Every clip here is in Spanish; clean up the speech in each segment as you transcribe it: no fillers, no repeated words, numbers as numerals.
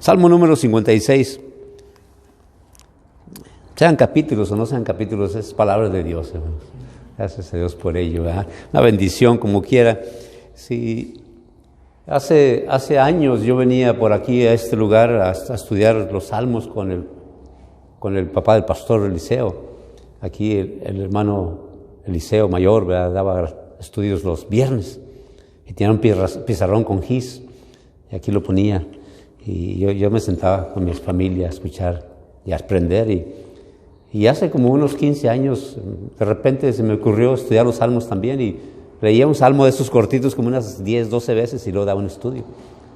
Salmo número 56. Sean capítulos o no sean capítulos, es palabra de Dios, hermanos. Gracias a Dios por ello, ¿verdad? Una bendición como quiera. Sí, hace años yo venía por aquí a este lugar a estudiar los salmos con el papá del pastor Eliseo. Aquí el hermano Eliseo mayor, ¿verdad? Daba estudios los viernes y tenía un pizarrón con gis y aquí lo ponía y yo me sentaba con mi familia a escuchar y a aprender y hace como unos 15 años de repente se me ocurrió estudiar los salmos también y leía un salmo de esos cortitos como unas 10, 12 veces y luego daba un estudio.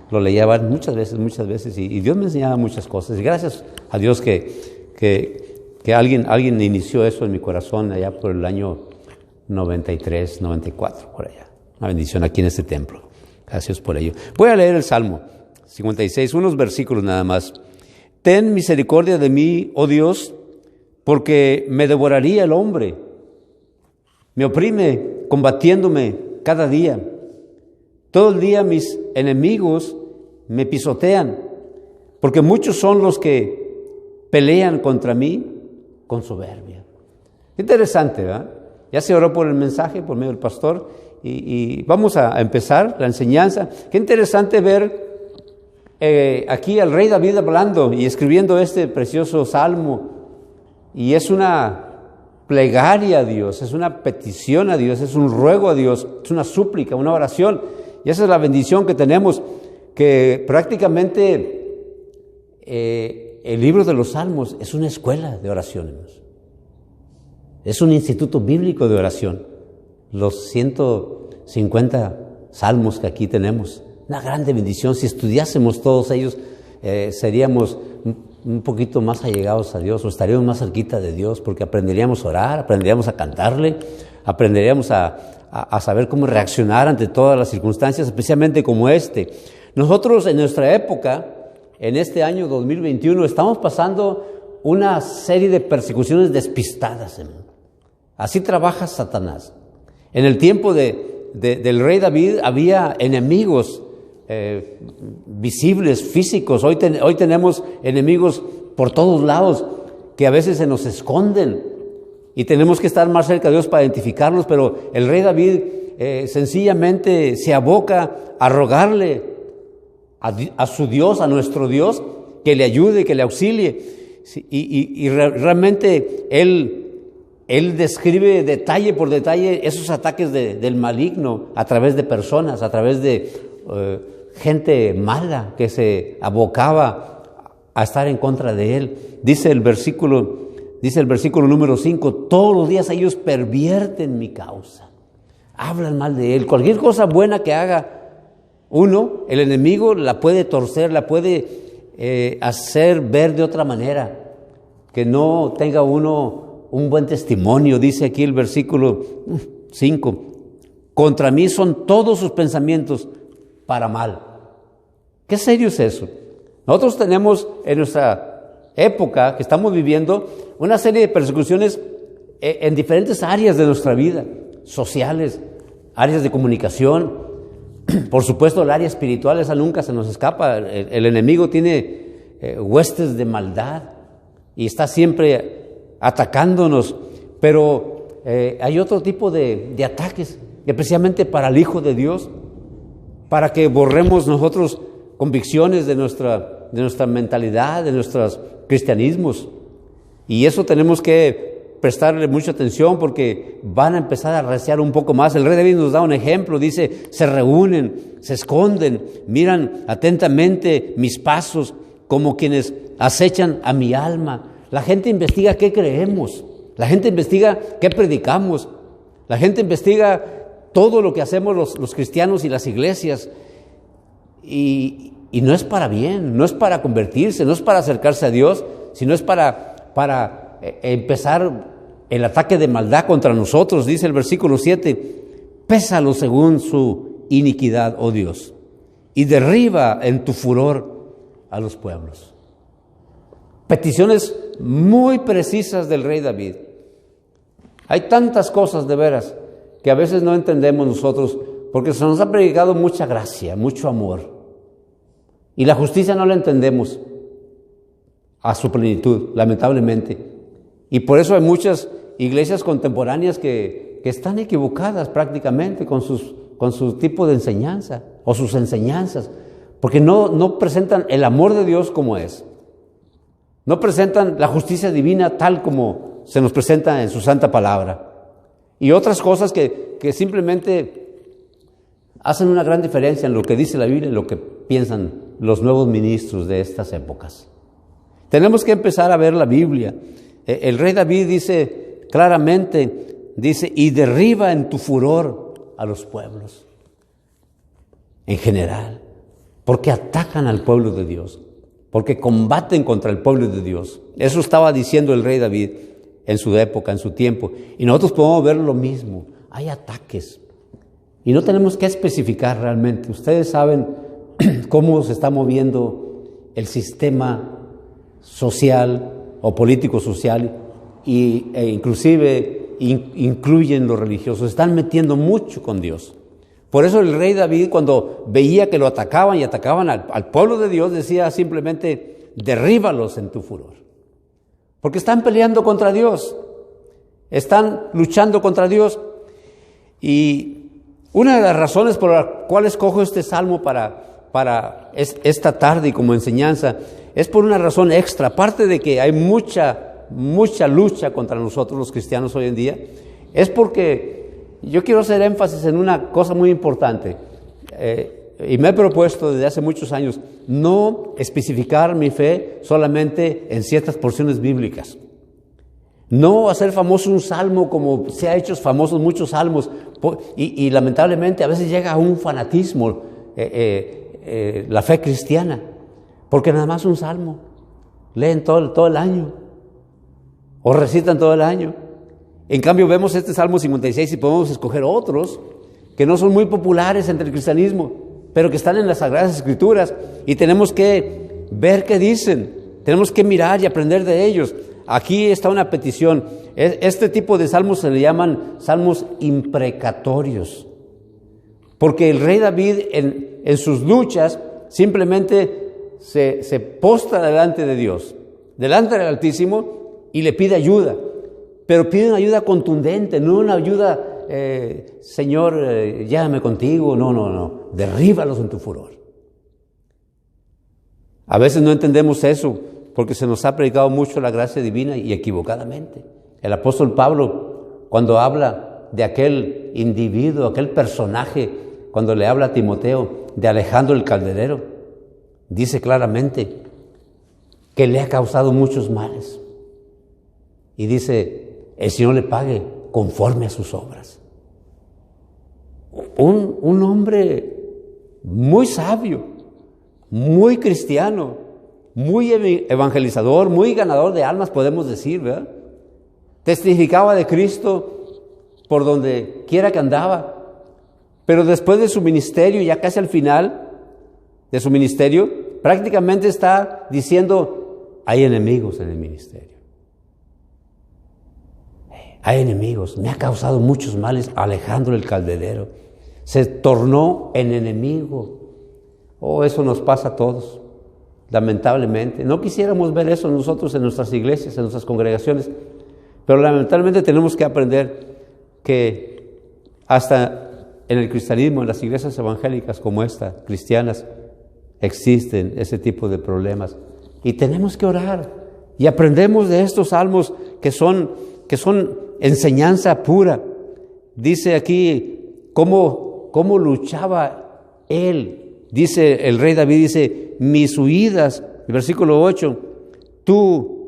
Lo leía muchas veces y Dios me enseñaba muchas cosas y gracias a Dios que alguien inició eso en mi corazón allá por el año 93, 94, por allá. Una bendición aquí en este templo. Gracias por ello. Voy a leer el Salmo 56, unos versículos nada más. Ten misericordia de mí, oh Dios, porque me devoraría el hombre. Me oprime combatiéndome cada día. Todo el día mis enemigos me pisotean, porque muchos son los que pelean contra mí con soberbia. Interesante, ¿verdad? Ya se oró por el mensaje, por medio del pastor, y vamos a empezar la enseñanza. Qué interesante ver aquí al rey David hablando y escribiendo este precioso salmo. Y es una plegaria a Dios, es una petición a Dios, es un ruego a Dios, es una súplica, una oración. Y esa es la bendición que tenemos, que prácticamente el libro de los Salmos es una escuela de oraciones. Es un instituto bíblico de oración. Los 150 salmos que aquí tenemos. Una grande bendición. Si estudiásemos todos ellos, seríamos un poquito más allegados a Dios o estaríamos más cerquita de Dios porque aprenderíamos a orar, aprenderíamos a cantarle, aprenderíamos a saber cómo reaccionar ante todas las circunstancias, especialmente como este. Nosotros en nuestra época, en este año 2021, estamos pasando una serie de persecuciones despistadas, hermano. Así trabaja Satanás. En el tiempo del rey David había enemigos visibles, físicos. Hoy tenemos enemigos por todos lados que a veces se nos esconden y tenemos que estar más cerca de Dios para identificarlos, pero el rey David sencillamente se aboca a rogarle a su Dios, a nuestro Dios, que le ayude, que le auxilie. Y realmente él describe detalle por detalle esos ataques del maligno a través de personas, a través de gente mala que se abocaba a estar en contra de él. Dice el versículo número 5, todos los días ellos pervierten mi causa, hablan mal de él. Cualquier cosa buena que haga uno, el enemigo la puede torcer, la puede hacer ver de otra manera, que no tenga uno un buen testimonio. Dice aquí el versículo 5, contra mí son todos sus pensamientos para mal. ¿Qué serio es eso? Nosotros tenemos en nuestra época que estamos viviendo una serie de persecuciones en diferentes áreas de nuestra vida, sociales, áreas de comunicación, por supuesto el área espiritual, esa nunca se nos escapa. El enemigo tiene huestes de maldad y está siempre atacándonos, pero hay otro tipo de ataques, especialmente para el Hijo de Dios, para que borremos nosotros convicciones de nuestra mentalidad, de nuestros cristianismos. Y eso tenemos que prestarle mucha atención porque van a empezar a arreciar un poco más. El rey David nos da un ejemplo, dice, se reúnen, se esconden, miran atentamente mis pasos como quienes acechan a mi alma. La gente investiga qué creemos, la gente investiga qué predicamos, la gente investiga todo lo que hacemos los cristianos y las iglesias. Y no es para bien, no es para convertirse, no es para acercarse a Dios, sino es para empezar el ataque de maldad contra nosotros. Dice el versículo 7, pésalo según su iniquidad, oh Dios, y derriba en tu furor a los pueblos. Peticiones muy precisas del rey David. Hay tantas cosas de veras que a veces no entendemos nosotros porque se nos ha predicado mucha gracia, mucho amor. Y la justicia no la entendemos a su plenitud, lamentablemente. Y por eso hay muchas iglesias contemporáneas que están equivocadas prácticamente con su tipo de enseñanza o sus enseñanzas, porque no presentan el amor de Dios como es. No presentan la justicia divina tal como se nos presenta en su santa palabra. Y otras cosas que simplemente hacen una gran diferencia en lo que dice la Biblia y lo que piensan los nuevos ministros de estas épocas. Tenemos que empezar a ver la Biblia. El rey David dice claramente, y derriba en tu furor a los pueblos en general, porque atacan al pueblo de Dios, porque combaten contra el pueblo de Dios. Eso estaba diciendo el rey David en su época, en su tiempo. Y nosotros podemos ver lo mismo. Hay ataques. Y no tenemos que especificar realmente. Ustedes saben cómo se está moviendo el sistema social o político social e inclusive incluyen los religiosos. Están metiendo mucho con Dios. Por eso el rey David, cuando veía que lo atacaban y atacaban al pueblo de Dios, decía simplemente, derríbalos en tu furor. Porque están peleando contra Dios, están luchando contra Dios. Y una de las razones por las cuales cojo este salmo para esta tarde y como enseñanza, es por una razón extra. Aparte de que hay mucha lucha contra nosotros los cristianos hoy en día, es porque yo quiero hacer énfasis en una cosa muy importante. Y me he propuesto desde hace muchos años no especificar mi fe solamente en ciertas porciones bíblicas. No hacer famoso un salmo como se ha hecho famosos muchos salmos. Y lamentablemente a veces llega a un fanatismo la fe cristiana. Porque nada más un salmo. Leen todo el año. O recitan todo el año. En cambio vemos este Salmo 56 y podemos escoger otros que no son muy populares entre el cristianismo, pero que están en las Sagradas Escrituras y tenemos que ver qué dicen, tenemos que mirar y aprender de ellos. Aquí está una petición. Este tipo de salmos se le llaman salmos imprecatorios, porque el rey David en sus luchas simplemente se postra delante de Dios, delante del Altísimo, y le pide ayuda. Pero pide una ayuda contundente, no una ayuda, Señor, llévame contigo. No, derríbalos en tu furor. A veces no entendemos eso, porque se nos ha predicado mucho la gracia divina y equivocadamente. El apóstol Pablo, cuando habla de aquel individuo, aquel personaje, cuando le habla a Timoteo de Alejandro el Calderero, dice claramente que le ha causado muchos males. Y dice, el Señor le pague conforme a sus obras. Un hombre muy sabio, muy cristiano, muy evangelizador, muy ganador de almas, podemos decir, ¿verdad? Testificaba de Cristo por donde quiera que andaba. Pero después de su ministerio, ya casi al final de su ministerio, prácticamente está diciendo, hay enemigos en el ministerio. Hay enemigos, me ha causado muchos males. Alejandro el Calderero se tornó en enemigo. Eso nos pasa a todos, lamentablemente. No quisiéramos ver eso nosotros en nuestras iglesias, en nuestras congregaciones, pero lamentablemente tenemos que aprender que hasta en el cristianismo, en las iglesias evangélicas como esta, cristianas, existen ese tipo de problemas. Y tenemos que orar. Y aprendemos de estos salmos que son enseñanza pura. Dice aquí cómo luchaba él. Dice el rey David, dice, mis huidas, el versículo 8, tú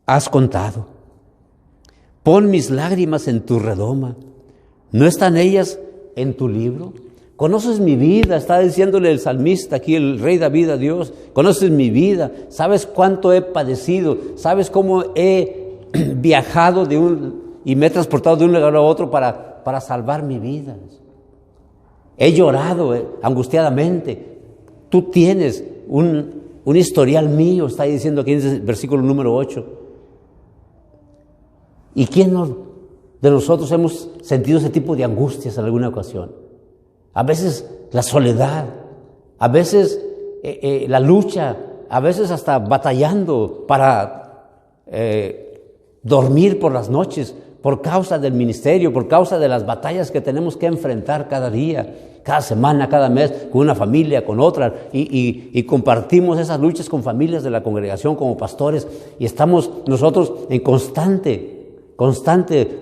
has contado. Pon mis lágrimas en tu redoma. ¿No están ellas en tu libro? Conoces mi vida, está diciéndole el salmista aquí, el rey David a Dios. Conoces mi vida, sabes cuánto he padecido, sabes cómo he viajado y me he transportado de un lugar a otro para salvar mi vida. He llorado angustiadamente. Tú tienes un historial mío, está diciendo aquí en el versículo número 8. ¿Y quién de nosotros hemos sentido ese tipo de angustias en alguna ocasión? A veces la soledad, a veces la lucha, a veces hasta batallando para dormir por las noches, por causa del ministerio, por causa de las batallas que tenemos que enfrentar cada día, cada semana, cada mes, con una familia, con otra, y compartimos esas luchas con familias de la congregación como pastores, y estamos nosotros en constante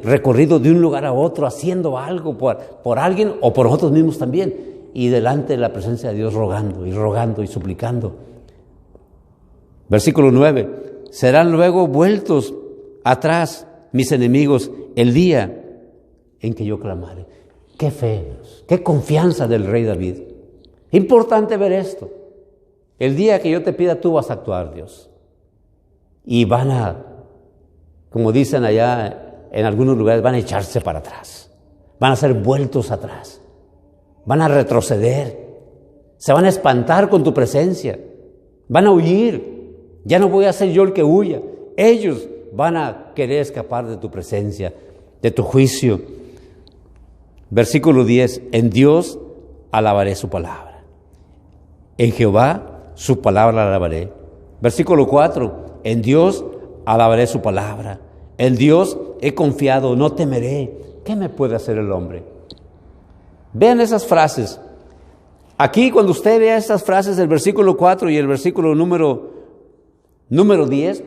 recorrido de un lugar a otro, haciendo algo por alguien o por nosotros mismos también, y delante de la presencia de Dios rogando y suplicando. Versículo 9, serán luego vueltos atrás mis enemigos el día en que yo clamare. Qué fe, qué confianza del rey David. Importante ver esto. El día que yo te pida, tú vas a actuar, Dios. Y van a, como dicen allá en algunos lugares, van a echarse para atrás. Van a ser vueltos atrás. Van a retroceder. Se van a espantar con tu presencia. Van a huir. Ya no voy a ser yo el que huya. Ellos van a querer escapar de tu presencia, de tu juicio. Versículo 10, en Dios alabaré su palabra. En Jehová su palabra alabaré. Versículo 4, en Dios alabaré su palabra. En Dios he confiado, no temeré. ¿Qué me puede hacer el hombre? Vean esas frases. Aquí cuando usted vea estas frases, el versículo 4 y el versículo número 10,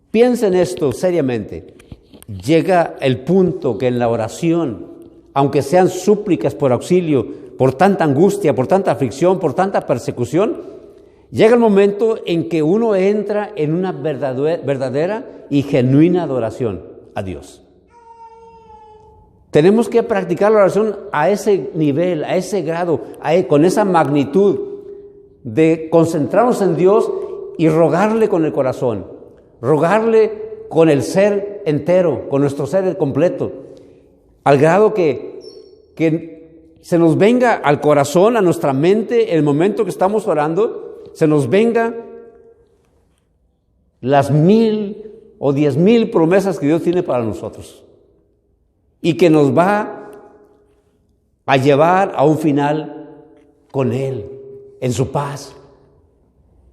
piensa en esto seriamente. Llega el punto que en la oración, aunque sean súplicas por auxilio, por tanta angustia, por tanta aflicción, por tanta persecución, llega el momento en que uno entra en una verdadera y genuina adoración a Dios. Tenemos que practicar la oración a ese nivel, a ese grado, con esa magnitud de concentrarnos en Dios y rogarle con el corazón, rogarle con el ser entero, con nuestro ser completo, al grado que se nos venga al corazón, a nuestra mente, en el momento que estamos orando, se nos venga las 1,000 o 10,000 promesas que Dios tiene para nosotros y que nos va a llevar a un final con Él, en su paz,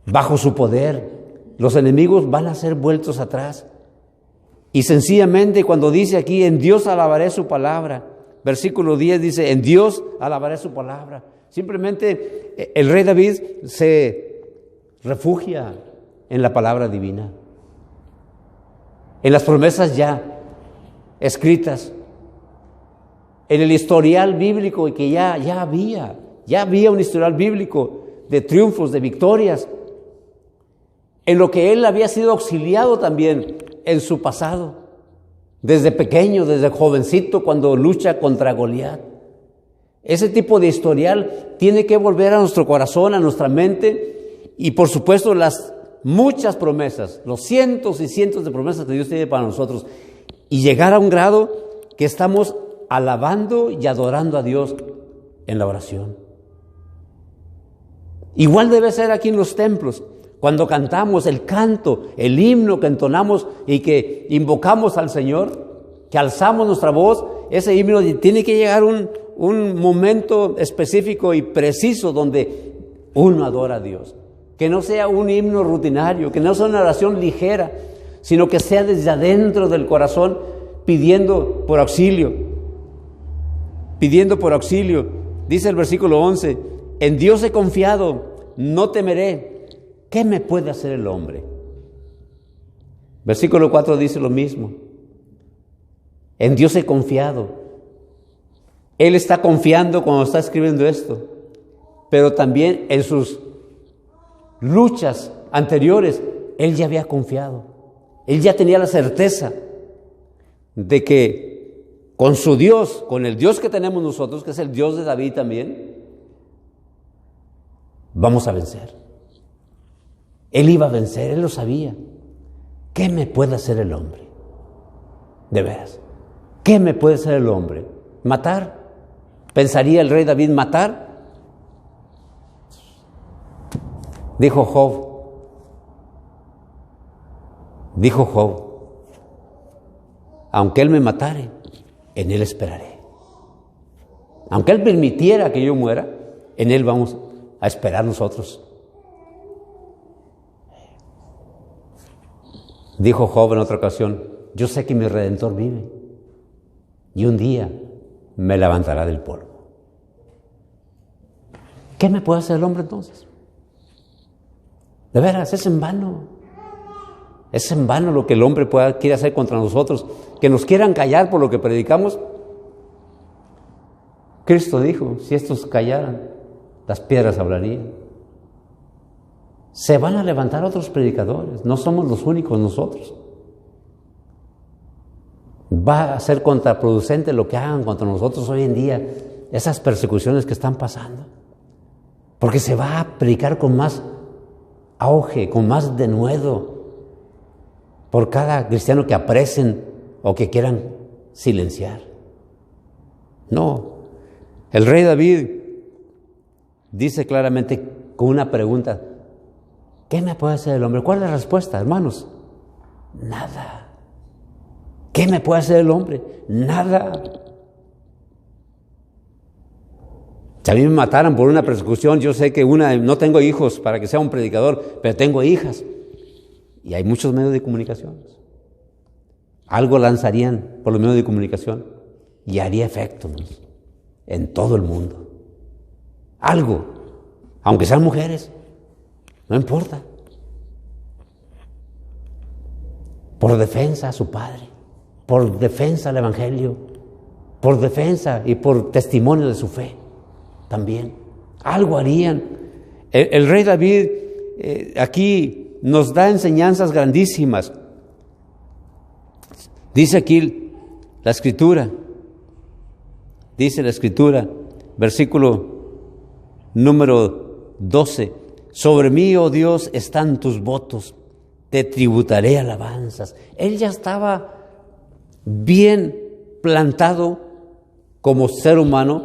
bajo su poder. Los enemigos van a ser vueltos atrás. Y sencillamente cuando dice aquí, en Dios alabaré su palabra, versículo 10 dice, en Dios alabaré su palabra. Simplemente el rey David se refugia en la palabra divina, en las promesas ya escritas, en el historial bíblico que ya había un historial bíblico de triunfos, de victorias, en lo que él había sido auxiliado también en su pasado, desde pequeño, desde jovencito, cuando lucha contra Goliat. Ese tipo de historial tiene que volver a nuestro corazón, a nuestra mente, y por supuesto las muchas promesas, los cientos y cientos de promesas que Dios tiene para nosotros, y llegar a un grado que estamos alabando y adorando a Dios en la oración. Igual debe ser aquí en los templos. Cuando cantamos el canto, el himno que entonamos y que invocamos al Señor, que alzamos nuestra voz, ese himno tiene que llegar un momento específico y preciso donde uno adora a Dios. Que no sea un himno rutinario, que no sea una oración ligera, sino que sea desde adentro del corazón pidiendo por auxilio. Pidiendo por auxilio. Dice el versículo 11, en Dios he confiado, no temeré. ¿Qué me puede hacer el hombre? Versículo 4 dice lo mismo. En Dios he confiado. Él está confiando cuando está escribiendo esto, pero también en sus luchas anteriores, él ya había confiado. Él ya tenía la certeza de que con su Dios, con el Dios que tenemos nosotros, que es el Dios de David también, vamos a vencer. Él iba a vencer, él lo sabía. ¿Qué me puede hacer el hombre? De veras, ¿qué me puede hacer el hombre? ¿Matar? ¿Pensaría el rey David matar? Dijo Job, aunque él me matare, en él esperaré. Aunque él permitiera que yo muera, en él a esperar nosotros. Dijo Job en otra ocasión, yo sé que mi Redentor vive y un día me levantará del polvo. ¿Qué me puede hacer el hombre entonces? De veras, es en vano. Es en vano lo que el hombre quiere hacer contra nosotros. Que nos quieran callar por lo que predicamos. Cristo dijo, si estos callaran, las piedras hablarían. Se van a levantar otros predicadores, no somos los únicos nosotros. Va a ser contraproducente lo que hagan contra nosotros hoy en día, esas persecuciones que están pasando. Porque se va a predicar con más auge, con más denuedo, por cada cristiano que aprecien o que quieran silenciar. No, el rey David dice claramente con una pregunta, ¿qué me puede hacer el hombre? ¿Cuál es la respuesta, hermanos? Nada. ¿Qué me puede hacer el hombre? Nada. Si a mí me mataran por una persecución, yo sé que no tengo hijos para que sea un predicador, pero tengo hijas. Y hay muchos medios de comunicación. Algo lanzarían por los medios de comunicación y haría efecto, ¿no?, en todo el mundo. Algo, aunque sean mujeres, no importa. Por defensa a su padre, por defensa al evangelio, por defensa y por testimonio de su fe. También, algo harían. El rey David aquí nos da enseñanzas grandísimas. Dice aquí la Escritura, versículo número 12, sobre mí, oh Dios, están tus votos, te tributaré alabanzas. Él ya estaba bien plantado como ser humano,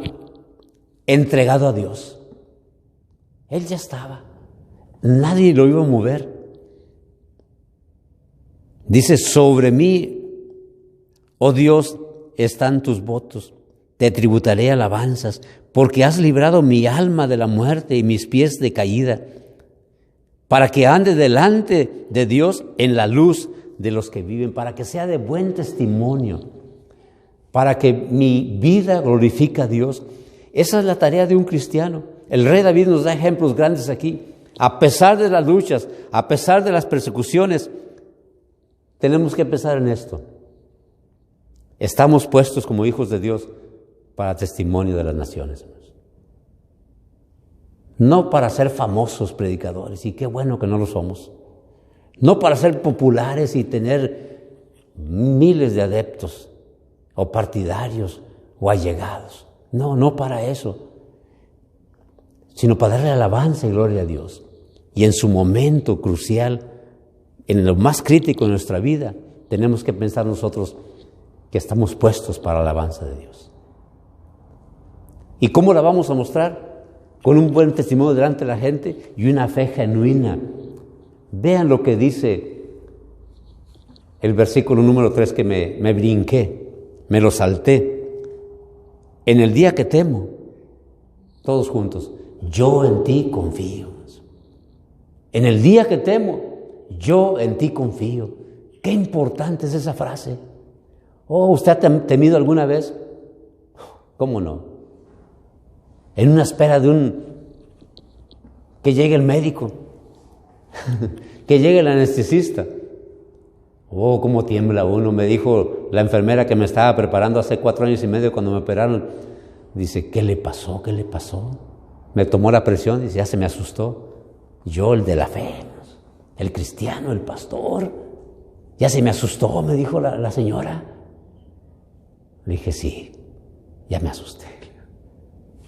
entregado a Dios. Él ya estaba. Nadie lo iba a mover. Dice, sobre mí, oh Dios, están tus votos. Te tributaré alabanzas, porque has librado mi alma de la muerte y mis pies de caída, para que ande delante de Dios en la luz de los que viven, para que sea de buen testimonio, para que mi vida glorifique a Dios. Esa es la tarea de un cristiano. El rey David nos da ejemplos grandes aquí. A pesar de las luchas, a pesar de las persecuciones, tenemos que pensar en esto. Estamos puestos como hijos de Dios para testimonio de las naciones. No para ser famosos predicadores, y qué bueno que no lo somos. No para ser populares y tener miles de adeptos, o partidarios, o allegados. No para eso, sino para darle alabanza y gloria a Dios. Y en su momento crucial, en lo más crítico de nuestra vida, tenemos que pensar nosotros que estamos puestos para la alabanza de Dios. ¿Y cómo la vamos a mostrar? Con un buen testimonio delante de la gente y una fe genuina. Vean lo que dice el versículo número 3 que me brinqué, me lo salté. En el día que temo, todos juntos, yo en ti confío. En el día que temo, yo en ti confío. Qué importante es esa frase. Oh, ¿usted ha temido alguna vez? ¿Cómo no? En una espera de que llegue el médico, que llegue el anestesista. Oh, cómo tiembla uno. Me dijo la enfermera que me estaba preparando hace 4 años y medio cuando me operaron. Dice, ¿qué le pasó? ¿Qué le pasó? Me tomó la presión, dice, ya se me asustó. Yo, el de la fe, el cristiano, el pastor, ya se me asustó, me dijo la señora. Le dije, sí, ya me asusté,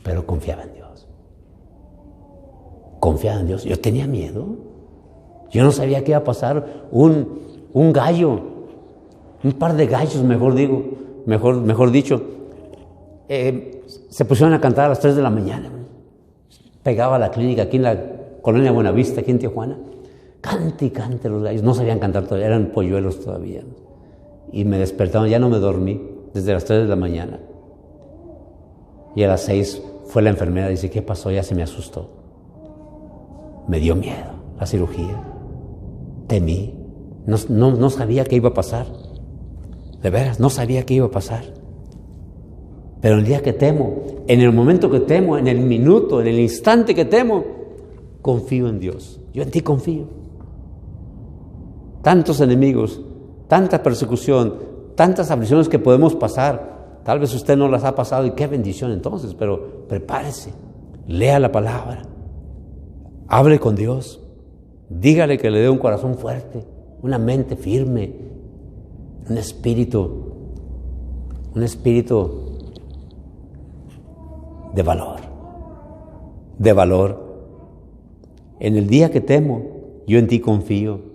pero confiaba en Dios. Confiaba en Dios. Yo tenía miedo. Yo no sabía qué iba a pasar. Un gallo, un par de gallos, mejor dicho, se pusieron a cantar a las 3 de la mañana. Pegaba a la clínica aquí en la Colonia Buenavista, aquí en Tijuana. Cante y cante los gallos. No sabían cantar todavía, eran polluelos todavía. Y me despertaron, ya no me dormí, desde las 3 de la mañana. Y a las 6 fue la enfermera, dice, ¿qué pasó? Ya se me asustó. Me dio miedo la cirugía. Temí. No sabía qué iba a pasar. De veras, no sabía qué iba a pasar. Pero el día que temo, en el momento que temo, en el minuto, en el instante que temo, confío en Dios. Yo en ti confío. Tantos enemigos, tanta persecución, tantas aflicciones que podemos pasar. Tal vez usted no las ha pasado y qué bendición entonces, pero prepárese, lea la palabra, hable con Dios, dígale que le dé un corazón fuerte, una mente firme, un espíritu de valor. En el día que temo, yo en ti confío.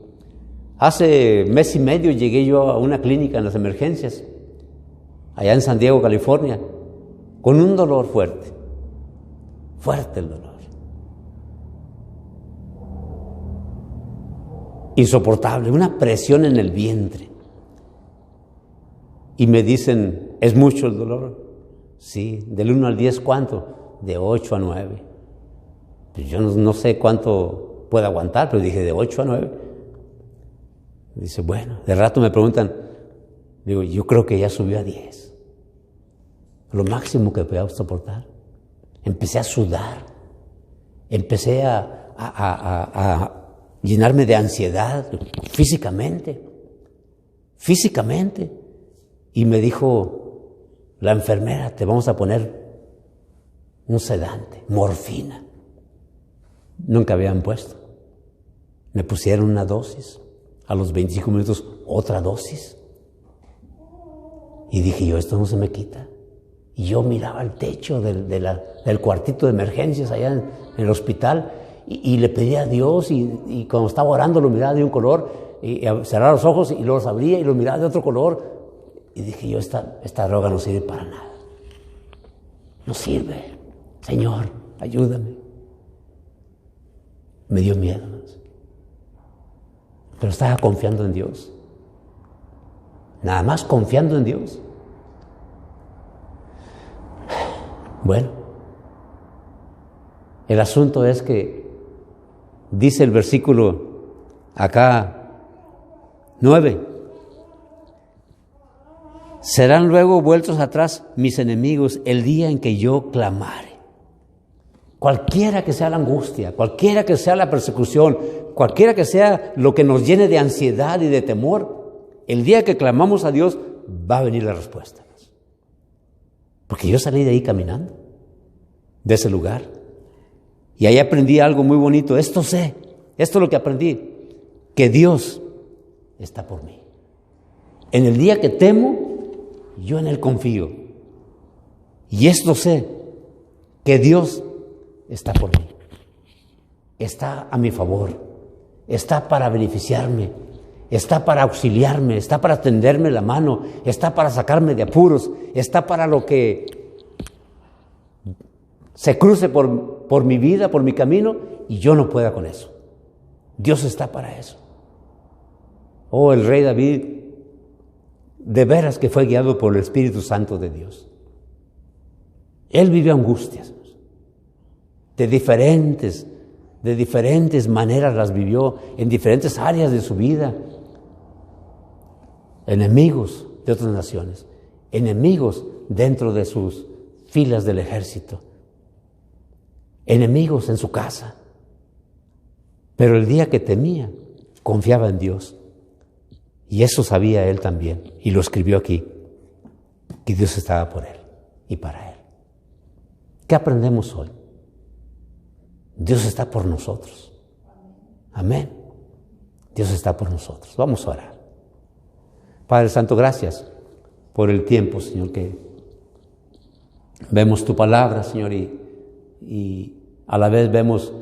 Hace mes y medio llegué yo a una clínica en las emergencias, allá en San Diego, California, con un dolor fuerte el dolor. Insoportable, una presión en el vientre. Y me dicen, ¿es mucho el dolor? Sí, del 1 al 10, ¿cuánto? De 8 a 9. Pues yo no sé cuánto puedo aguantar, pero dije de 8 a 9. Dice, bueno, de rato me preguntan, digo, yo creo que ya subió a 10. Lo máximo que podía soportar. Empecé a sudar, empecé a llenarme de ansiedad físicamente. Y me dijo la enfermera, te vamos a poner un sedante, morfina. Nunca habían puesto. Me pusieron una dosis, a los 25 minutos otra dosis. Y dije yo, esto no se me quita. Y yo miraba el techo del cuartito de emergencias allá en el hospital y le pedía a Dios y cuando estaba orando lo miraba de un color y cerraba los ojos y los abría y lo miraba de otro color. Y dije yo, esta droga no sirve para nada. No sirve. Señor, ayúdame. Me dio miedo. Pero estaba confiando en Dios. Nada más confiando en Dios. Bueno, el asunto es que dice el versículo acá 9. Serán luego vueltos atrás mis enemigos el día en que yo clamare. Cualquiera que sea la angustia, cualquiera que sea la persecución, cualquiera que sea lo que nos llene de ansiedad y de temor, el día que clamamos a Dios va a venir la respuesta. Porque yo salí de ahí caminando, de ese lugar, y ahí aprendí algo muy bonito. Esto es lo que aprendí, que Dios está por mí. En el día que temo, yo en Él confío. Y esto sé, que Dios está por mí. Está a mi favor. Está para beneficiarme. Está para auxiliarme. Está para tenderme la mano. Está para sacarme de apuros. Está para lo que se cruce por mi vida, por mi camino, y yo no pueda con eso. Dios está para eso. Oh, el rey David, de veras que fue guiado por el Espíritu Santo de Dios. Él vivió angustias de diferentes maneras, las vivió en diferentes áreas de su vida. Enemigos de otras naciones, enemigos dentro de sus filas del ejército, enemigos en su casa. Pero el día que temía, confiaba en Dios. Y eso sabía él también, y lo escribió aquí, que Dios estaba por él y para él. ¿Qué aprendemos hoy? Dios está por nosotros. Amén. Dios está por nosotros. Vamos a orar. Padre Santo, gracias por el tiempo, Señor, que vemos tu palabra, Señor, y a la vez vemos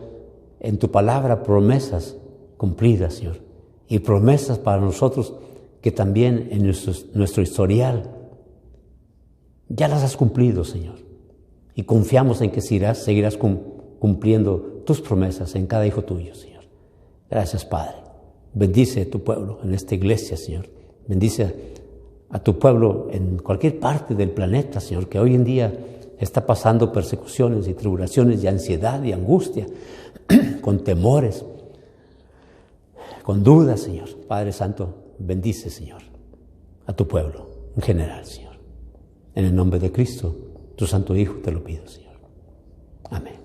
en tu palabra promesas cumplidas, Señor, y promesas para nosotros que también en nuestro historial ya las has cumplido, Señor, y confiamos en que seguirás cumpliendo tus promesas en cada hijo tuyo, Señor. Gracias, Padre. Bendice a tu pueblo en esta iglesia, Señor. Bendice a tu pueblo en cualquier parte del planeta, Señor, que hoy en día está pasando persecuciones y tribulaciones y ansiedad y angustia. con temores, con dudas, Señor. Padre Santo, bendice, Señor, a tu pueblo en general, Señor. En el nombre de Cristo, tu Santo Hijo, te lo pido, Señor. Amén.